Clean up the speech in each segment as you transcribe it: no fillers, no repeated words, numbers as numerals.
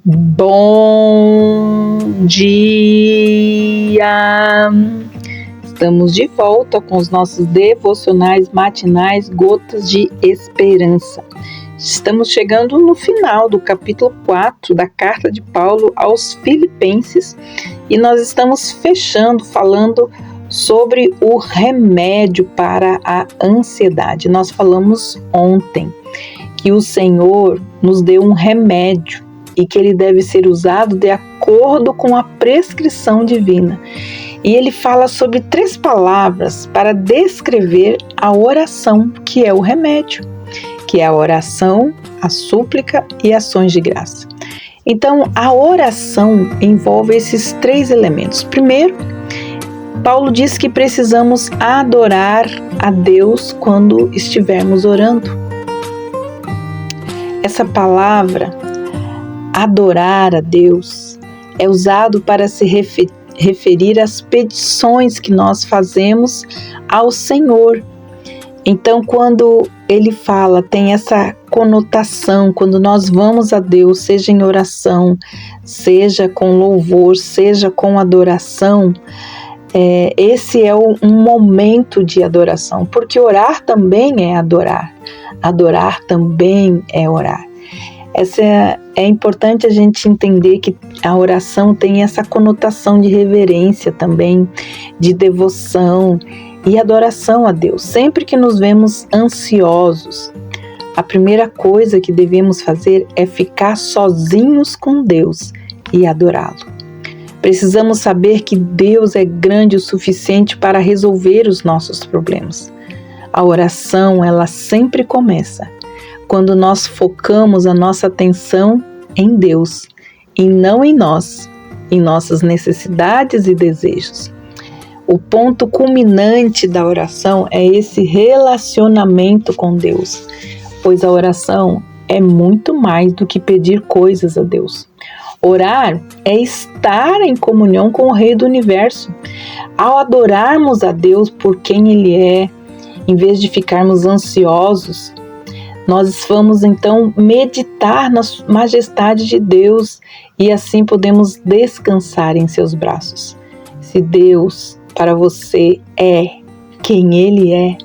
Bom dia! Estamos de volta com os nossos devocionais matinais Gotas de Esperança. Estamos chegando no final do capítulo 4 da carta de Paulo aos Filipenses e nós estamos fechando falando sobre o remédio para a ansiedade. Nós falamos ontem que o Senhor nos deu um remédio e que ele deve ser usado de acordo com a prescrição divina. E ele fala sobre 3 palavras para descrever a oração, que é o remédio, que é a oração, a súplica e ações de graça. Então, a oração envolve esses 3 elementos. Primeiro, Paulo diz que precisamos adorar a Deus quando estivermos orando. Essa palavra, adorar a Deus, é usado para se referir às petições que nós fazemos ao Senhor. Então, quando ele fala, tem essa conotação, quando nós vamos a Deus, seja em oração, seja com louvor, seja com adoração, esse é um momento de adoração, porque orar também é adorar também é orar. É importante a gente entender que a oração tem essa conotação de reverência também, de devoção e adoração a Deus. Sempre que nos vemos ansiosos, a primeira coisa que devemos fazer é ficar sozinhos com Deus e adorá-lo. Precisamos saber que Deus é grande o suficiente para resolver os nossos problemas. A oração, ela sempre começa quando nós focamos a nossa atenção em Deus e não em nós, em nossas necessidades e desejos. O ponto culminante da oração é esse relacionamento com Deus, pois a oração é muito mais do que pedir coisas a Deus. Orar é estar em comunhão com o Rei do Universo. Ao adorarmos a Deus por quem Ele é, em vez de ficarmos ansiosos, nós vamos então meditar na majestade de Deus e assim podemos descansar em seus braços. Se Deus para você é quem Ele é,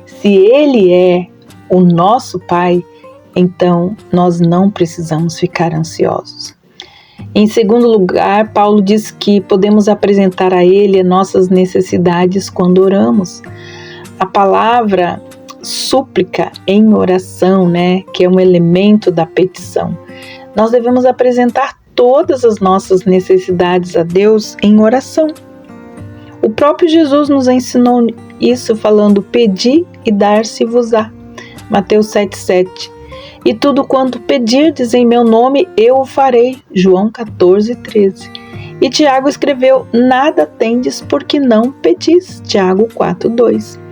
se Ele é o nosso Pai, então nós não precisamos ficar ansiosos. Em segundo lugar, Paulo diz que podemos apresentar a Ele as nossas necessidades quando oramos. A palavra súplica em oração, que é um elemento da petição. Nós devemos apresentar todas as nossas necessidades a Deus em oração. O próprio Jesus nos ensinou isso falando: pedi e dar-se-vos-á. Mateus 7,7. E tudo quanto pedirdes em meu nome, eu o farei. João 14,13. E Tiago escreveu: nada tendes porque não pedis. Tiago 4,2.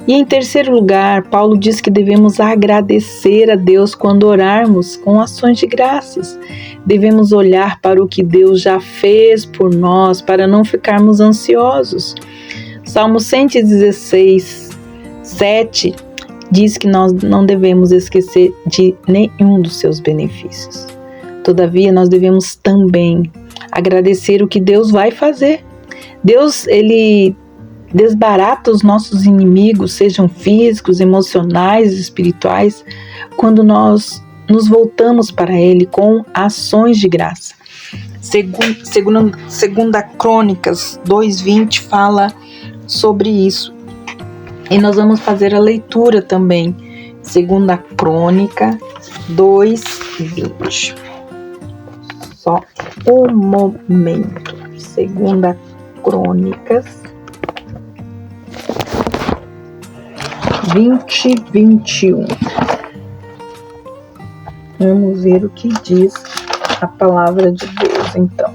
E em terceiro lugar, Paulo diz que devemos agradecer a Deus quando orarmos com ações de graças. Devemos olhar para o que Deus já fez por nós para não ficarmos ansiosos. Salmo 116, 7 diz que nós não devemos esquecer de nenhum dos seus benefícios. Todavia, nós devemos também agradecer o que Deus vai fazer. Deus, Ele desbarata os nossos inimigos, sejam físicos, emocionais, espirituais, quando nós nos voltamos para Ele com ações de graça. Segunda Crônicas 2:20 fala sobre isso. E nós vamos fazer a leitura também. Segunda Crônica 2:20. Só um momento. Segunda Crônicas 20:21. Vamos ver o que diz a palavra de Deus, então.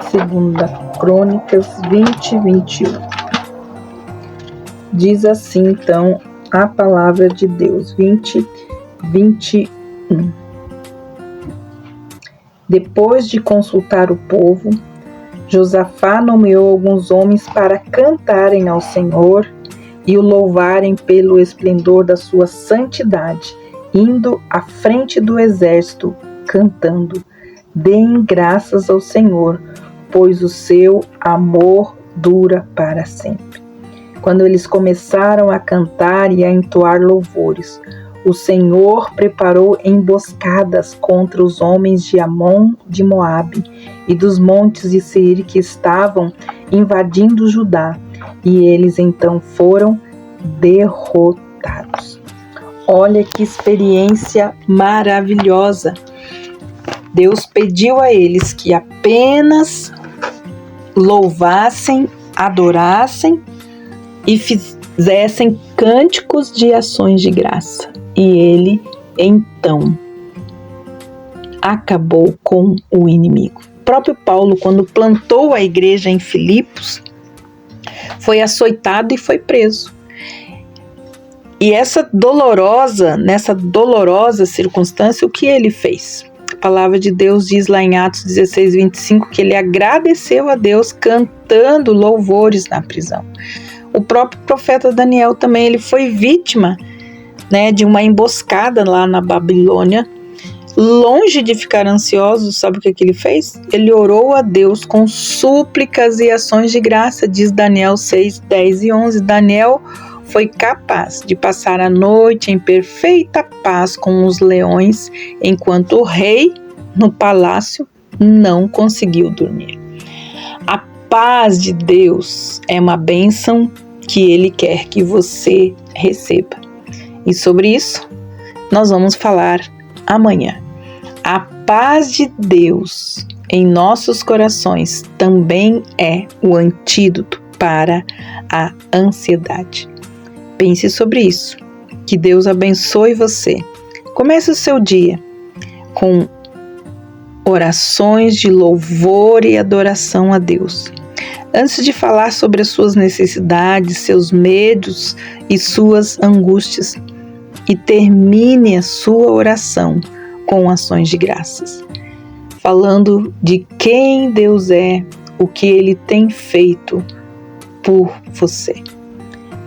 Segunda Crônicas 20:21. Diz assim, então, a palavra de Deus, 20:21. Depois de consultar o povo, Josafá nomeou alguns homens para cantarem ao Senhor e o louvarem pelo esplendor da sua santidade, indo à frente do exército cantando: deem graças ao Senhor, pois o seu amor dura para sempre. Quando eles começaram a cantar e a entoar louvores, o Senhor preparou emboscadas contra os homens de Amon, de Moabe e dos montes de Seir que estavam invadindo Judá, e eles então foram derrotados. Olha que experiência maravilhosa! Deus pediu a eles que apenas louvassem, adorassem e fizessem cânticos de ações de graça. E ele, então, acabou com o inimigo. O próprio Paulo, quando plantou a igreja em Filipos, foi açoitado e foi preso. E nessa dolorosa circunstância, o que ele fez? A palavra de Deus diz lá em Atos 16, 25, que ele agradeceu a Deus cantando louvores na prisão. O próprio profeta Daniel também, ele foi vítima, de uma emboscada lá na Babilônia. Longe de ficar ansioso, sabe o que ele fez? Ele orou a Deus com súplicas e ações de graça, diz Daniel 6, 10 e 11. Daniel foi capaz de passar a noite em perfeita paz com os leões, enquanto o rei, no palácio, não conseguiu dormir. A paz de Deus é uma bênção que Ele quer que você receba. E sobre isso, nós vamos falar amanhã. A paz de Deus em nossos corações também é o antídoto para a ansiedade. Pense sobre isso. Que Deus abençoe você. Comece o seu dia com orações de louvor e adoração a Deus. Antes de falar sobre as suas necessidades, seus medos e suas angústias, e termine a sua oração com ações de graças, falando de quem Deus é, o que Ele tem feito por você.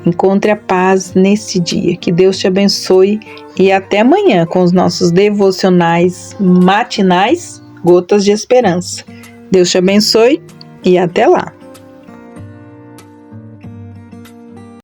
Encontre a paz nesse dia. Que Deus te abençoe e até amanhã com os nossos devocionais matinais, Gotas de Esperança. Deus te abençoe e até lá.